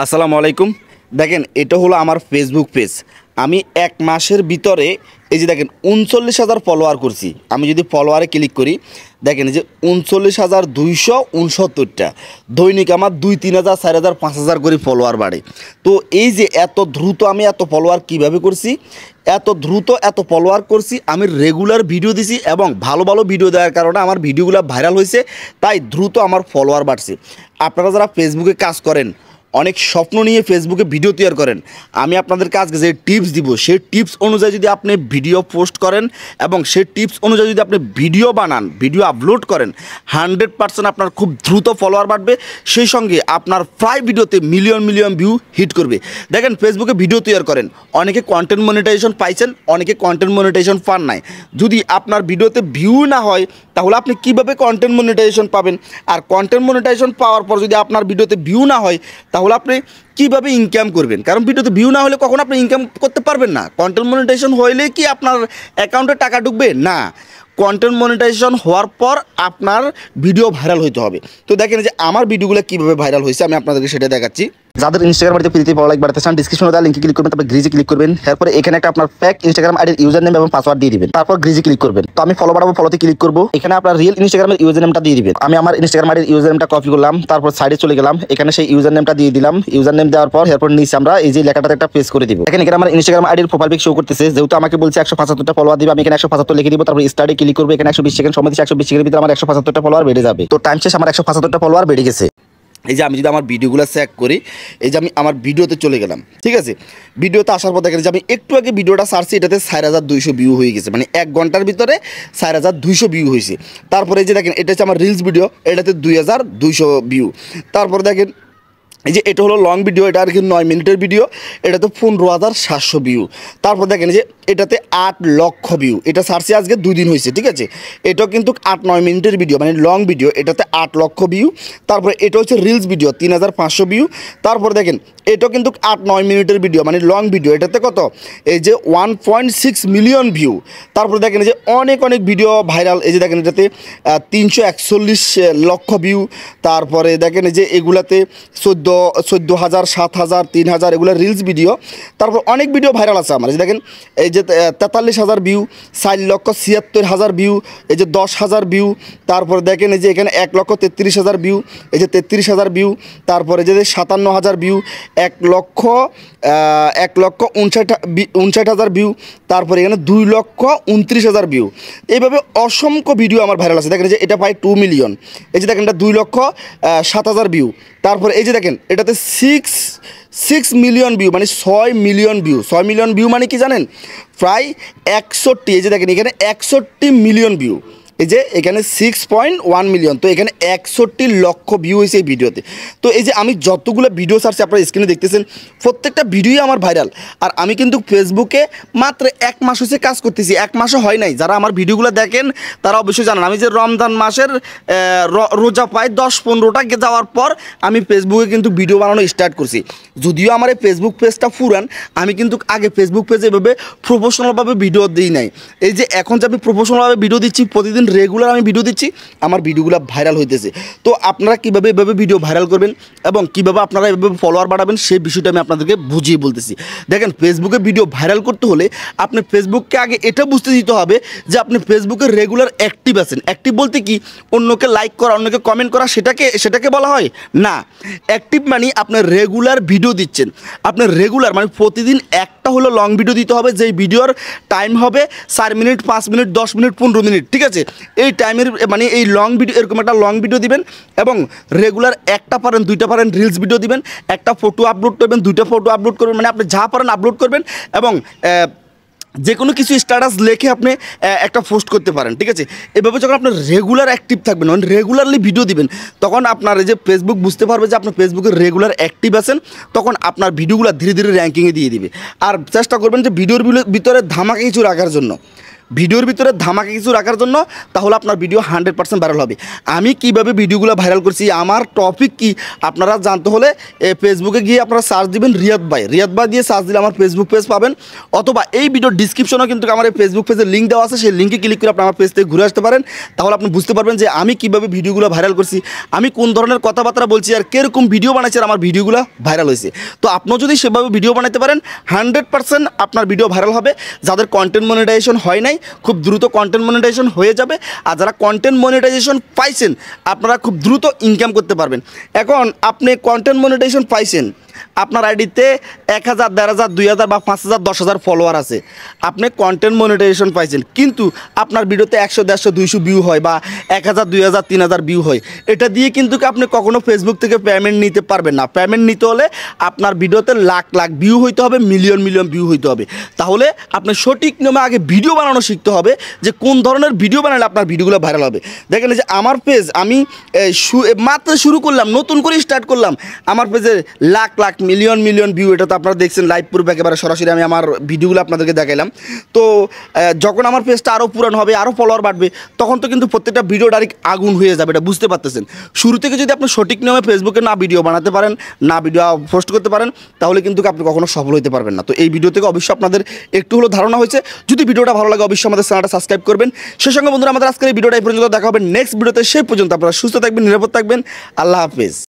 আসসালামু আলাইকুম। দেখেন, এটা হলো আমার ফেসবুক পেজ। আমি এক মাসের ভিতরে এই যে দেখেন ৩৯,০০০ ফলোয়ার করছি। আমি যদি ফলোয়ারে ক্লিক করি, দেখেন এই যে ৩৯,২৬৯টা। দৈনিক আমার ২-৩,০০০, ৪,০০০, ৫,০০০ করে ফলোয়ার বাড়ে। তো এই যে এত দ্রুত আমি এত ফলোয়ার কীভাবে করছি, এত দ্রুত এত ফলোয়ার করছি, আমি রেগুলার ভিডিও দিছি এবং ভালো ভালো ভিডিও দেওয়ার কারণে আমার ভিডিওগুলো ভাইরাল হয়েছে, তাই দ্রুত আমার ফলোয়ার বাড়ছে। আপনারা যারা ফেসবুকে কাজ করেন, অনেক স্বপ্ন নিয়ে ফেসবুকে ভিডিও তৈরি করেন, আমি আপনাদেরকে আজকে যে টিপস দিব, সেই টিপস অনুযায়ী যদি আপনি ভিডিও পোস্ট করেন এবং সেই টিপস অনুযায়ী যদি আপনি ভিডিও বানান, ভিডিও আপলোড করেন, 100% আপনার খুব দ্রুত ফলোয়ার বাড়বে। সেই সঙ্গে আপনার প্রায় ভিডিওতে মিলিয়ন মিলিয়ন ভিউ হিট করবে। দেখেন, ফেসবুকে ভিডিও তৈরি করেন, অনেকে কন্টেন্ট মনিটাইজেশন পাইছেন, অনেকে কন্টেন্ট মনিটাইজেশন পান নাই। যদি আপনার ভিডিওতে ভিউ না হয়, তাহলে আপনি কীভাবে কন্টেন্ট মনিটাইজেশন পাবেন? আর কন্টেন্ট মনিটাইজেশন পাওয়ার পর যদি আপনার ভিডিওতে ভিউ না হয়, তাহলে আপনি কীভাবে ইনকাম করবেন? কারণ ভিডিওতে ভিউ না হলে কখন আপনি ইনকাম করতে পারবেন না। কন্টেন্ট মনিটাইজেশন হইলে কি আপনার অ্যাকাউন্টে টাকা ঢুকবে? না, কন্টেন্ট মনিটাইজেশন হওয়ার পর আপনার ভিডিও ভাইরাল হইতে হবে। তো দেখেন যে আমার ভিডিওগুলো কীভাবে ভাইরাল হয়েছে, আমি আপনাদেরকে সেটা দেখাচ্ছি। যাদের ইনস্টাগ্রাম বাড়িতে ফ্রিতে ফলো লাইক বাড়াতে চান, ডিসক্রিপশনে দেওয়া লিঙ্কে ক্লিক করবেন, তারপর গ্রিজে ক্লিক করবেন। তারপরে এখানে একটা আপনার ফেক ইনস্টাগ্রাম আইডির ইউজার নেম এবং পাসওয়ার্ড দিয়ে দিবেন, তারপর গ্রিজে ক্লিক করবেন। তো আমি ফলো বাড়াবো, ফলোতে ক্লিক করবো। এখানে আপনার রিয়েল ইনস্টাগ্রামের ইউজার নেমটা দিয়ে দিবেন। আমি আমার ইনস্টাগ্রাম আইডির ইউজার নেমটা কপি করলাম, তারপর সাইডে চলে গেলাম, এখানে সেই ইউজার নেমটা দিয়ে দিলাম। ইউজার নেম দেওয়ার পর এরপর নিচে আমরা এই যে লেখাটাতে একটা পেস্ট করে দিব। এখানে আমার ইনস্টাগ্রাম আইডির প্রোফাইল পিক শো করতেছে, যেহেতু আমাকে বলছে 175টা ফলোয়ার দিবে, আমি এখানে 175 লিখে দিব। তারপর স্টার্টে ক্লিক করবো। এখানে 120 সেকেন্ড সময় দিচ্ছি, 120 সেকেন্ডের ভিতরে আমার 175টা ফলোয়ার বেড়ে যাবে। তো টাইম শেষ, আমার 175টা ফলোয়ার বেড়ে গেছে। এই যে আমি যদি আমার ভিডিওগুলো চেক করি, এই যে আমি আমার ভিডিওতে চলে গেলাম, ঠিক আছে। ভিডিওতে আসার পর দেখেন যে আমি একটু আগে ভিডিওটা সারছি, এটাতে 4,200 ভিউ হয়ে গেছে, মানে 1 ঘন্টার ভিতরে 4,200 ভিউ হয়েছে। তারপরে এই যে দেখেন, এটা হচ্ছে আমার রিলস ভিডিও, এটাতে 2,200 ভিউ। তারপরে দেখেন এই যে এটা হলো লং ভিডিও, এটা আর কি 9 মিনিটের ভিডিও, এটাতে 15,700 ভিউ। তারপর দেখেন যে এটাতে 8 লক্ষ ভিউ। এটা সার্চে আজকে 2 দিন হয়েছে, ঠিক আছে। এটাও কিন্তু 8-9 মিনিটের ভিডিও, মানে লং ভিডিও, এটাতে 8 লক্ষ ভিউ। তারপরে এটা হচ্ছে রিলস ভিডিও, 3,500 ভিউ। তারপর দেখেন এটাও কিন্তু 8-9 মিনিটের ভিডিও, মানে লং ভিডিও, এটাতে কত? এই যে 1.6 মিলিয়ন ভিউ। তারপর দেখেন যে অনেক অনেক ভিডিও ভাইরাল, এই যে দেখেন এটাতে 341 লক্ষ ভিউ। তারপরে দেখেন এই যে এগুলাতে 14,000, 7,000, 3,000, এগুলো রিলস ভিডিও। তারপর অনেক ভিডিও ভাইরাল আছে আমার, এই যে দেখেন এই যে 43,000 ভিউ, 4,76,000 ভিউ, এই যে 10,000 ভিউ। তারপরে দেখেন এই যে এখানে 1,33,000 ভিউ, এই যে 33,000 ভিউ। তারপরে যে 57,000 ভিউ, 1,59,000 ভিউ। তারপরে এখানে 2,29,000 ভিউ। এইভাবে অসংখ্য ভিডিও আমার ভাইরাল আছে। দেখেন যে এটা প্রায় 2 মিলিয়ন। এই যে দেখেন এটা 2,07,000 ভিউ। তারপরে এই যে দেখেন এটাতে 6 মিলিয়ন ভিউ, মানে 6 মিলিয়ন ভিউ। 6 মিলিয়ন ভিউ মানে কি জানেন? প্রায় 61, এই যে দেখেন এখানে 61 মিলিয়ন ভিউ। এই যে এখানে 6.1 মিলিয়ন। তো এখানে 61 লক্ষ ভিউ হয়েছে এই ভিডিওতে। তো এই যে আমি যতগুলো ভিডিও সার্চ আপনারা স্ক্রিনে দেখতেছেন, প্রত্যেকটা ভিডিওই আমার ভাইরাল। আর আমি কিন্তু ফেসবুকে মাত্র 1 মাস হয়েছে কাজ করতেছি, 1 মাসও হয় নাই। যারা আমার ভিডিওগুলো দেখেন তারা অবশ্যই জানেন, আমি যে রমজান মাসের রোজা পাই 10-15টা যাওয়ার পর আমি ফেসবুকে কিন্তু ভিডিও বানানো স্টার্ট করছি। যদিও আমার এই ফেসবুক পেজটা পুরান, আমি কিন্তু আগে ফেসবুক পেজে এভাবে প্রফেশনালভাবে ভিডিও দিই নাই। এই যে এখন যে আমি প্রফেশনালভাবে ভিডিও দিচ্ছি, প্রতিদিন রেগুলার আমি ভিডিও দিচ্ছি, আমার ভিডিওগুলো ভাইরাল হইতেছে। তো আপনারা কীভাবে এভাবে ভিডিও ভাইরাল করবেন এবং কীভাবে আপনারা এভাবে ফলোয়ার বাড়াবেন, সেই বিষয়টা আমি আপনাদেরকে বুঝিয়ে বলতেছি। দেখেন, ফেসবুকে ভিডিও ভাইরাল করতে হলে আপনি ফেসবুককে আগে এটা বুঝতে দিতে হবে যে আপনি ফেসবুকে রেগুলার অ্যাক্টিভ আছেন। অ্যাক্টিভ বলতে কি? অন্যকে লাইক করা, অন্যকে কমেন্ট করা, সেটাকে বলা হয় না। অ্যাক্টিভ মানে আপনার রেগুলার ভিডিও দিচ্ছেন। আপনার রেগুলার মানে প্রতিদিন একটা হলো লং ভিডিও দিতে হবে, যেই ভিডিওর টাইম হবে 4 মিনিট, 5 মিনিট, 10 মিনিট, 15 মিনিট, ঠিক আছে। এই টাইমের মানে এই লং ভিডিও, এরকম একটা লং ভিডিও দিবেন এবং রেগুলার একটা পারেন 2টা পারেন রিলস ভিডিও দিবেন, একটা ফটো আপলোড করবেন, 2টা ফটো আপলোড করবেন, মানে আপনি যা পারেন আপলোড করবেন এবং যে কোনো কিছু স্ট্যাটাস লিখে আপনি একটা পোস্ট করতে পারেন, ঠিক আছে। এভাবে যখন আপনার রেগুলার অ্যাক্টিভ থাকবেন, মানে রেগুলারলি ভিডিও দিবেন, তখন আপনার এই যে ফেসবুক বুঝতে পারবে যে আপনার ফেসবুকে রেগুলার অ্যাক্টিভ আছেন, তখন আপনার ভিডিওগুলো ধীরে ধীরে র্যাঙ্কিংয়ে দিয়ে দিবে। আর চেষ্টা করবেন যে ভিডিওর ভিতরে ধামাকা কিছু রাখার জন্য। ভিডিওর ভিতরে ধামাকা কিছু রাখার জন্য, তাহলে আপনার ভিডিও 100% ভাইরাল হবে। আমি কিভাবে ভিডিওগুলো ভাইরাল করছি, আমার টপিক কি আপনারা জানতে হলে ফেসবুকে গিয়ে আপনারা সার্চ দিবেন রিয়াদ ভাই দিয়ে সার্চ দিলে আমার ফেসবুক পেজ পাবেন, অথবা এই ভিডিওর ডিসক্রিপশনেও কিন্তু আমার এই ফেসবুক পেজের লিঙ্ক দেওয়া আছে, সেই লিঙ্কে ক্লিক করে আপনি আমার পেজ থেকে ঘুরে আসতে পারেন। তাহলে আপনি বুঝতে পারবেন যে আমি কীভাবে ভিডিওগুলো ভাইরাল করছি, আমি কোন ধরনের কথাবার্তা বলছি, আর কীরকম ভিডিও বানাইছি, আর আমার ভিডিওগুলো ভাইরাল হয়েছে। তো আপনিও যদি সেভাবে ভিডিও বানাতে পারেন 100% আপনার ভিডিও ভাইরাল হবে। যাদের কন্টেন্ট মনিটাইজেশন হয় নাই, খুব দ্রুত কন্টেন্ট মনিটাইজেশন হয়ে যাবে, আর যারা কন্টেন্ট মনিটাইজেশন পাইছেন আপনারা খুব দ্রুত ইনকাম করতে পারবেন। এখন আপনি কন্টেন্ট মনিটাইজেশন পাইছেন, আপনার আইডিতে 1000, 1500, 2000 বা 5000, 10000 ফলোয়ার আছে, আপনি কন্টেন্ট মনিটাইজেশন পাইছেন, কিন্তু আপনার ভিডিওতে 100, 150, 200 ভিউ হয় বা 1000, 2000, 3000 ভিউ হয়, এটা দিয়ে কিন্তু আপনি কখনো ফেসবুক থেকে পেমেন্ট নিতে পারবেন না। পেমেন্ট নিতে হলে আপনার ভিডিওতে লাখ লাখ ভিউ হইতে হবে, মিলিয়ন মিলিয়ন ভিউ হইতে হবে। তাহলে আপনি সঠিক নিয়মে আগে ভিডিও বানানো শিখতে হবে, যে কোন ধরনের ভিডিও বানালে আপনার ভিডিওগুলো ভাইরাল হবে। দেখেন যে আমার পেজ আমি মাত্র শুরু করলাম, নতুন করে স্টার্ট করলাম, আমার পেজে lakh lakh million million view, এটা তো আপনারা দেখছেন লাইভ প্রুফ, একেবারে সরাসরি আমি আমার ভিডিওগুলো আপনাদেরকে দেখাইলাম। তো যখন আমার পেজটা আরও পুরানো হবে, আরও ফলোয়ার বাড়বে, তখন তো কিন্তু প্রত্যেকটা ভিডিও ডাইরেক্ট আগুন হয়ে যাবে, এটা বুঝতে পারতেছেন। শুরু থেকে যদি আপনি সঠিক নিয়মে ফেসবুকে না ভিডিও বানাতে পারেন, না ভিডিও পোস্ট করতে পারেন, তাহলে কিন্তু আপনি কখনো সফল হতে পারবেন না। তো এই ভিডিও থেকে অবশ্যই আপনাদের একটু হলো ধারণা হয়েছে। যদি ভিডিওটা ভালো লাগে অবশ্যই আমাদের চ্যানেলটা সাবস্ক্রাইব করবেন। সেই সঙ্গে বন্ধুরা আমাদের আজকের এই ভিডিওটা এই পর্যন্ত দেখা হবে নেক্সট ভিডিওতে। সেই পর্যন্ত আপনারা সুস্থ থাকবেন, নিরাপদ থাকবেন। আল্লাহ হাফেজ।